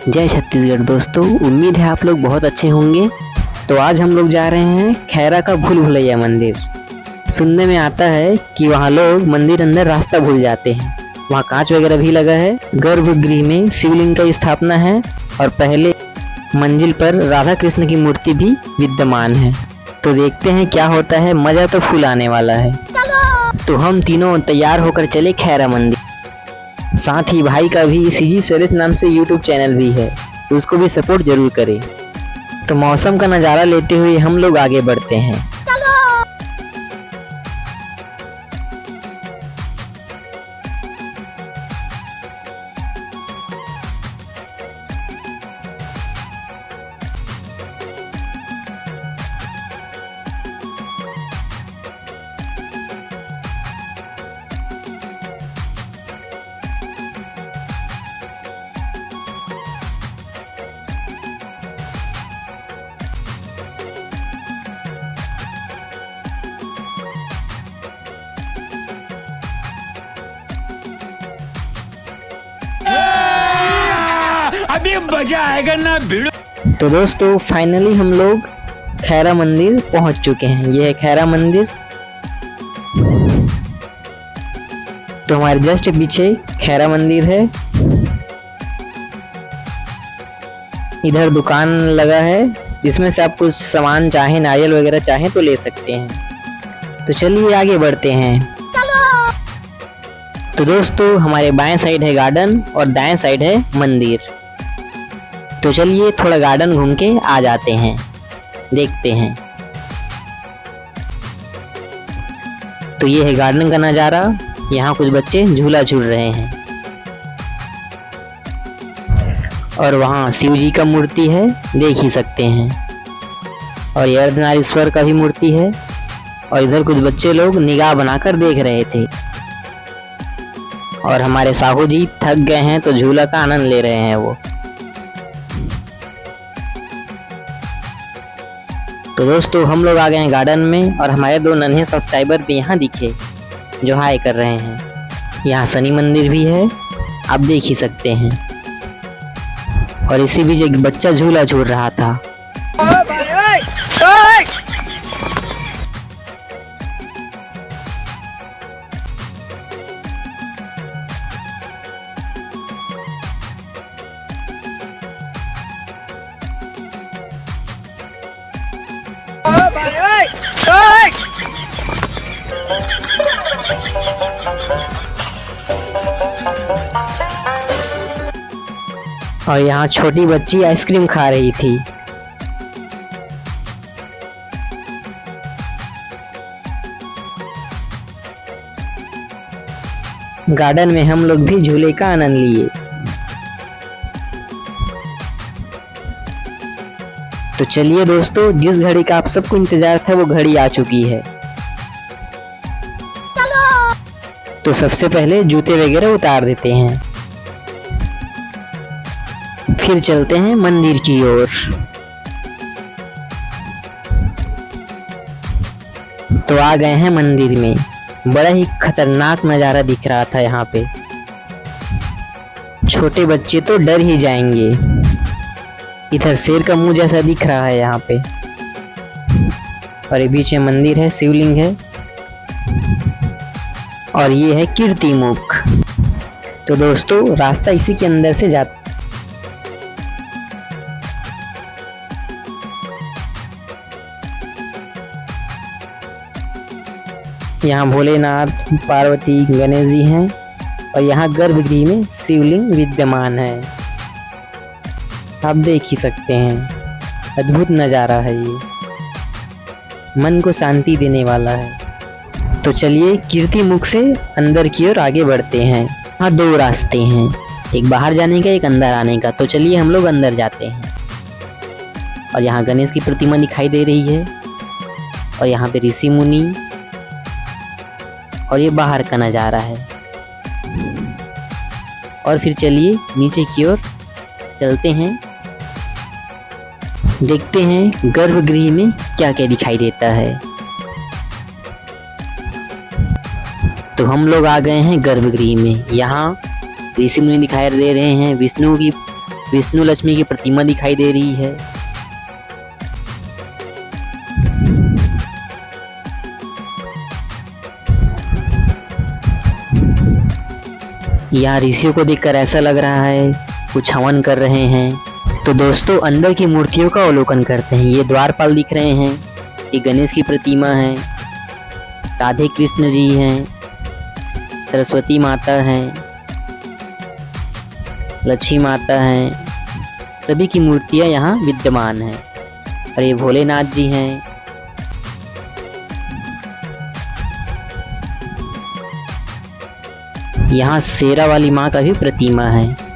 जय छत्तीसगढ़ दोस्तों, उम्मीद है आप लोग बहुत अच्छे होंगे। तो आज हम लोग जा रहे हैं खैरा का भूल भुलैया मंदिर। सुनने में आता है कि वहाँ लोग मंदिर अंदर रास्ता भूल जाते हैं। वहाँ कांच वगैरह भी लगा है। गर्भगृह में शिवलिंग का स्थापना है और पहले मंजिल पर राधा कृष्ण की मूर्ति भी विद्यमान है। तो देखते हैं क्या होता है, मजा तो फुल आने वाला है। तो हम तीनों तैयार होकर चले खैरा मंदिर। साथ ही भाई का भी सीजी सेलेस नाम से यूट्यूब चैनल भी है, तो उसको भी सपोर्ट जरूर करें। तो मौसम का नज़ारा लेते हुए हम लोग आगे बढ़ते हैं। अभी मजा आएगा ना भिड़ो। तो दोस्तों फाइनली हम लोग खैरा मंदिर पहुंच चुके हैं। यह है खैरा मंदिर। तो हमारे जस्ट पीछे खैरा मंदिर है। इधर दुकान लगा है जिसमें से आप कुछ सामान चाहे, नारियल वगैरह चाहे तो ले सकते हैं। तो चलिए आगे बढ़ते हैं। तो दोस्तों हमारे बाएं साइड है गार्डन और दाएं साइड है मंदिर। तो चलिए थोड़ा गार्डन घूम के आ जाते हैं, देखते हैं। तो ये है गार्डन का नज़ारा। यहाँ कुछ बच्चे झूला झूल रहे हैं और वहाँ शिव जी का मूर्ति है, देख ही सकते हैं। और ये अर्धनारीश्वर का भी मूर्ति है। और इधर कुछ बच्चे लोग निगाह बनाकर देख रहे थे। और हमारे साहू जी थक गए हैं तो झूला का आनंद ले रहे हैं वो। तो दोस्तों हम लोग आ गए हैं गार्डन में और हमारे दो नन्हे सब्सक्राइबर भी यहाँ दिखे जो हाय कर रहे हैं। यहाँ शनि मंदिर भी है, आप देख ही सकते हैं। और इसी बीच एक बच्चा झूला झूल रहा था। और यहाँ छोटी बच्ची आइसक्रीम खा रही थी। गार्डन में हम लोग भी झूले का आनंद लिए। तो चलिए दोस्तों, जिस घड़ी का आप सबको इंतजार था वो घड़ी आ चुकी है। तो सबसे पहले जूते वगैरह उतार देते हैं, फिर चलते हैं मंदिर की ओर। तो आ गए हैं मंदिर में। बड़ा ही खतरनाक नज़ारा दिख रहा था यहाँ पे। छोटे बच्चे तो डर ही जाएंगे। इधर शेर का मुंह जैसा दिख रहा है यहाँ पे। और ये बीच में मंदिर है, शिवलिंग है। और ये है कीर्ति मुख। तो दोस्तों रास्ता इसी के अंदर से जाता। यहाँ भोलेनाथ, पार्वती, गणेश जी हैं। और यहाँ गर्भगृह में शिवलिंग विद्यमान है, आप देख ही सकते हैं। अद्भुत नज़ारा है ये, मन को शांति देने वाला है। तो चलिए कीर्ति मुख से अंदर की ओर आगे बढ़ते हैं। यहाँ दो रास्ते हैं, एक बाहर जाने का, एक अंदर आने का। तो चलिए हम लोग अंदर जाते हैं। और यहाँ गणेश की प्रतिमा दिखाई दे रही है। और यहाँ पे ऋषि मुनि। और ये बाहर का नज़ारा है। और फिर चलिए नीचे की ओर चलते हैं, देखते हैं गर्भगृह में क्या क्या दिखाई देता है। तो हम लोग आ गए हैं गर्भगृह में। यहाँ ऋषि मुनि दिखाई दे रहे हैं, विष्णु की विष्णु लक्ष्मी की प्रतिमा दिखाई दे रही है। यहाँ ऋषियों को देखकर ऐसा लग रहा है कुछ हवन कर रहे हैं। तो दोस्तों अंदर की मूर्तियों का अवलोकन करते हैं। ये द्वारपाल दिख रहे हैं, ये गणेश की प्रतिमा है, राधे कृष्ण जी हैं, सरस्वती माता हैं, लक्ष्मी माता हैं, सभी की मूर्तियां यहाँ विद्यमान हैं। और ये भोलेनाथ जी हैं। यहाँ शेरा वाली माँ का भी प्रतिमा है।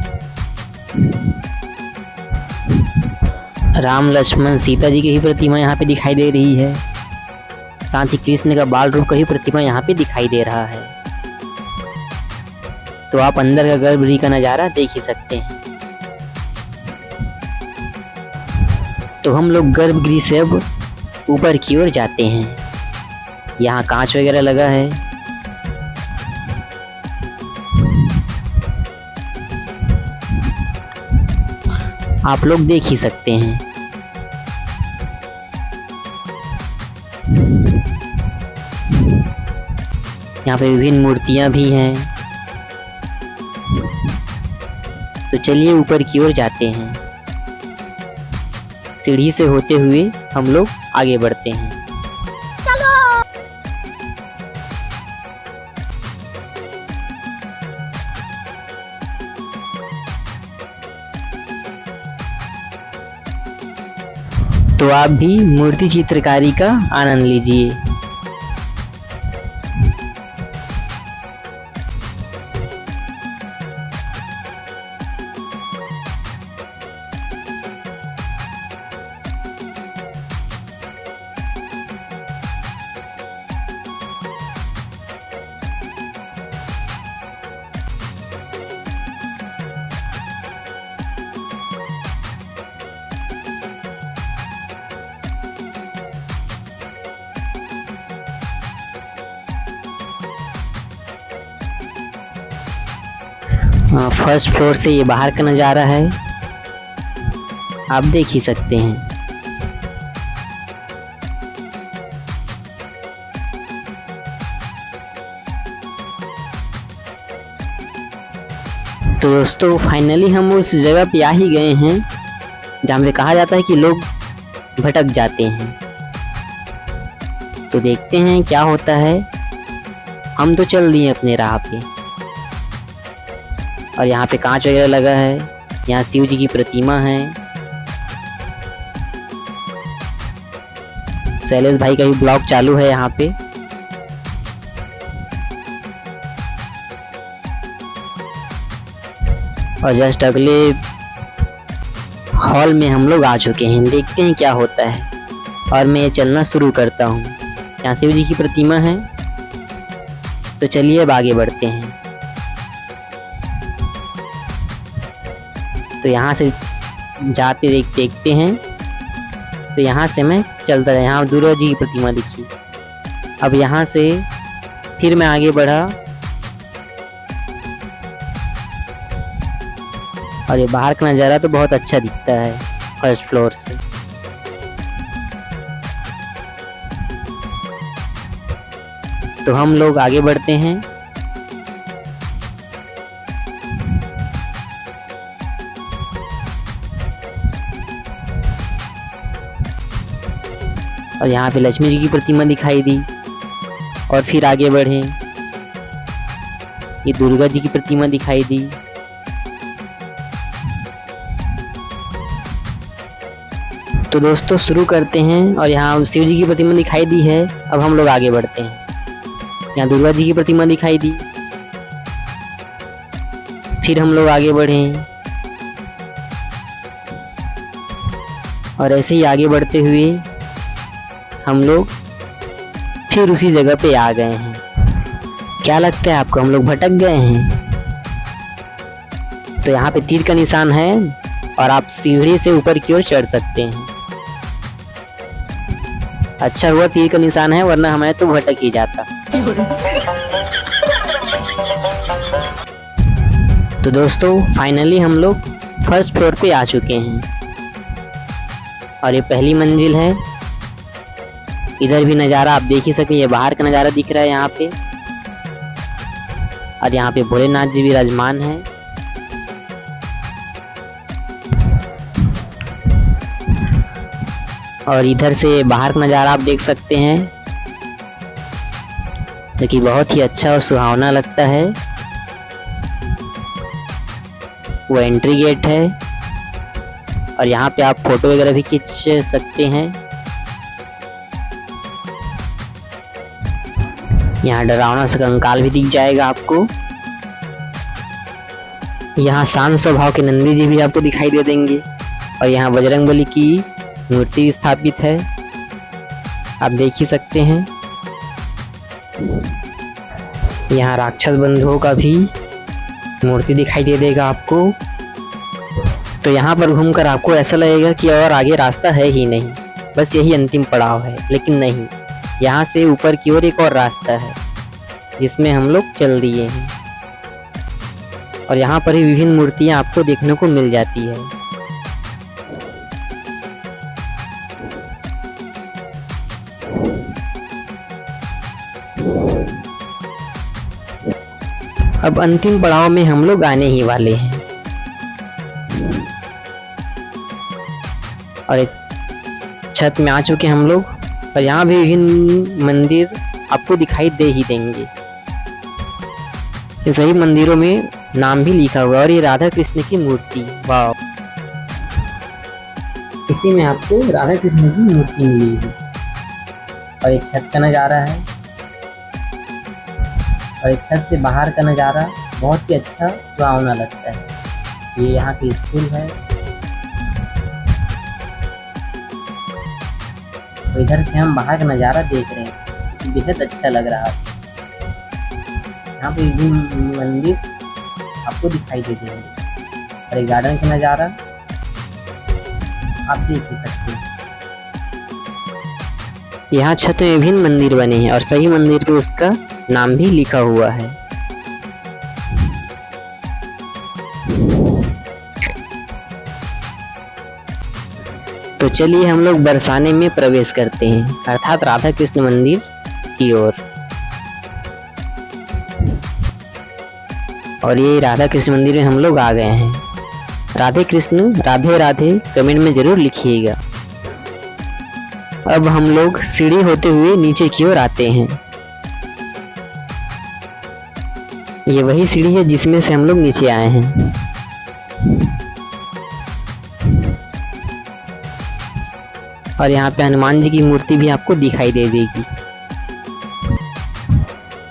राम लक्ष्मण सीता जी की भी प्रतिमा यहाँ पे दिखाई दे रही है। साथ ही कृष्ण का बाल रूप का ही प्रतिमा यहाँ पे दिखाई दे रहा है। तो आप अंदर का गर्भगृह का नज़ारा देख ही सकते हैं। तो हम लोग गर्भगृह से अब ऊपर की ओर जाते हैं। यहाँ कांच वगैरह लगा है। आप लोग देख ही सकते हैं। यहाँ पे विभिन्न मूर्तियां भी हैं। तो चलिए ऊपर की ओर जाते हैं। सीढ़ी से होते हुए हम लोग आगे बढ़ते हैं। तो आप भी मूर्ति चित्रकारी का आनंद लीजिए। फर्स्ट फ्लोर से ये बाहर का नज़ारा है, आप देख ही सकते हैं। तो दोस्तों फाइनली हम उस जगह पे आ ही गए हैं जहाँ पे कहा जाता है कि लोग भटक जाते हैं। तो देखते हैं क्या होता है। हम तो चल दिए अपने राह पे। और यहाँ पे कांच वगैरह लगा है। यहाँ शिव जी की प्रतिमा है। शैलेश भाई का भी ब्लॉग चालू है यहाँ पे। और जस्ट अगले हॉल में हम लोग आ चुके हैं। देखते हैं क्या होता है। और मैं चलना शुरू करता हूँ। यहाँ शिव जी की प्रतिमा है। तो चलिए अब आगे बढ़ते हैं। तो यहाँ से जाते देखते हैं। तो यहाँ से मैं चलता रहा। यहाँ दुर्गा जी की प्रतिमा दिखी। अब यहाँ से फिर मैं आगे बढ़ा। और ये बाहर का नज़ारा तो बहुत अच्छा दिखता है फर्स्ट फ्लोर से। तो हम लोग आगे बढ़ते हैं। और यहाँ पे लक्ष्मी जी की प्रतिमा दिखाई दी। और फिर आगे बढ़े, ये दुर्गा जी की प्रतिमा दिखाई दी। तो दोस्तों शुरू करते हैं। और यहाँ शिव जी की प्रतिमा दिखाई दी है। अब हम लोग आगे बढ़ते हैं। यहाँ दुर्गा जी की प्रतिमा दिखाई दी। फिर हम लोग आगे बढ़े। और ऐसे ही आगे बढ़ते हुए हम लोग फिर उसी जगह पे आ गए हैं। क्या लगता है आपको, हम लोग भटक गए हैं? तो यहाँ पे तीर का निशान है और आप सीढ़ी से ऊपर की ओर चढ़ सकते हैं। अच्छा हुआ तीर का निशान है, वरना हमें तो भटक ही जाता। तो दोस्तों फाइनली हम लोग फर्स्ट फ्लोर पे आ चुके हैं और ये पहली मंजिल है। इधर भी नज़ारा आप देख ही सके, ये बाहर का नज़ारा दिख रहा है यहाँ पे। और यहाँ पे भोलेनाथ जी विराजमान है। और इधर से बाहर का नज़ारा आप देख सकते हैं, जो कि बहुत ही अच्छा और सुहावना लगता है। वो एंट्री गेट है और यहाँ पे आप फोटो वगैरह भी खींच सकते हैं। यहाँ डरावना सा कंकाल भी दिख जाएगा आपको। यहाँ शांत स्वभाव के नंदी जी भी आपको दिखाई दे देंगे। और यहाँ बजरंगबली की मूर्ति स्थापित है, आप देख ही सकते हैं। यहाँ राक्षस बंधुओं का भी मूर्ति दिखाई दे देगा आपको। तो यहाँ पर घूमकर आपको ऐसा लगेगा कि और आगे रास्ता है ही नहीं, बस यही अंतिम पड़ाव है। लेकिन नहीं, यहाँ से ऊपर की ओर एक और रास्ता है जिसमें हम लोग चल दिए हैं। और यहाँ पर ही विभिन्न मूर्तियाँ आपको देखने को मिल जाती है। अब अंतिम पड़ाव में हम लोग आने ही वाले हैं। और एक छत में आ चुके हम लोग और यहाँ भी विभिन्न मंदिर आपको दिखाई दे ही देंगे। इन सभी मंदिरों में नाम भी लिखा हुआ और ये राधा कृष्ण की मूर्ति, वाह, इसी में आपको राधा कृष्ण की मूर्ति मिली है। और एक छत का नज़ारा है और एक छत से बाहर का नज़ारा बहुत ही अच्छा सुहावना लगता है। ये यहाँ की स्कूल है। तो इधर से हम बाहर का नज़ारा देख रहे हैं, बेहद अच्छा लग रहा है। यहाँ पे विभिन्न मंदिर आपको दिखाई दे देंगे और एक गार्डन का नज़ारा आप देख ही सकते हैं। यहाँ छत में विभिन्न मंदिर बने हैं और सही मंदिर पे उसका नाम भी लिखा हुआ है। तो चलिए हम लोग बरसाने में प्रवेश करते हैं, अर्थात राधा कृष्ण मंदिर की ओर। और ये राधा कृष्ण मंदिर में हम लोग आ गए हैं। राधे कृष्ण, राधे राधे कमेंट में जरूर लिखिएगा। अब हम लोग सीढ़ी होते हुए नीचे की ओर आते हैं। ये वही सीढ़ी है जिसमें से हम लोग नीचे आए हैं। और यहाँ पे हनुमान जी की मूर्ति भी आपको दिखाई दे देगी।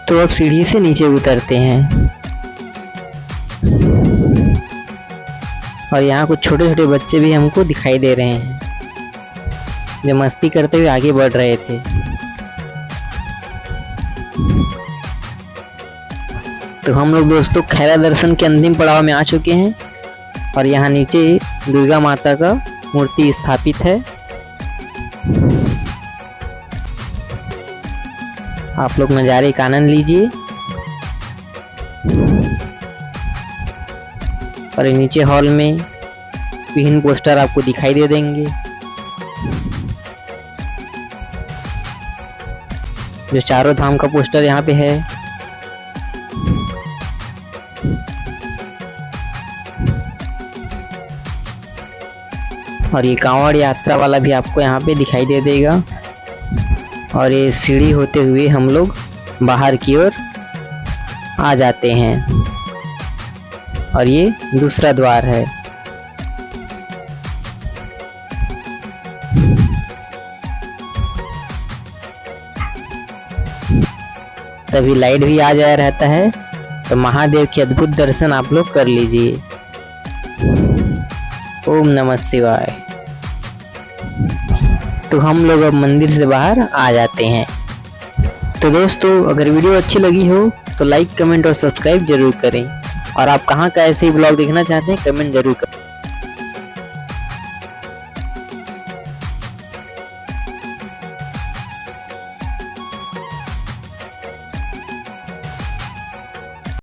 तो अब सीढ़ी से नीचे उतरते हैं और यहाँ कुछ छोटे छोटे बच्चे भी हमको दिखाई दे रहे हैं जो मस्ती करते हुए आगे बढ़ रहे थे। तो हम लोग दोस्तों खैरा दर्शन के अंतिम पड़ाव में आ चुके हैं और यहाँ नीचे दुर्गा माता का मूर्ति स्थापित है। आप लोग नज़ारे का आनंद लीजिए। और नीचे हॉल में विभिन्न पोस्टर आपको दिखाई दे देंगे जो चारों धाम का पोस्टर यहाँ पे है। और ये कांवड़ यात्रा वाला भी आपको यहाँ पे दिखाई दे देगा। और ये सीढ़ी होते हुए हम लोग बाहर की ओर आ जाते हैं और ये दूसरा द्वार है। तभी लाइट भी आ जाया रहता है, तो महादेव के अद्भुत दर्शन आप लोग कर लीजिए। ओम नमः शिवाय। तो हम लोग अब मंदिर से बाहर आ जाते हैं। तो दोस्तों अगर वीडियो अच्छी लगी हो तो लाइक, कमेंट और सब्सक्राइब जरूर करें। और आप कहाँ का ऐसे ही ब्लॉग देखना चाहते हैं कमेंट जरूर करें।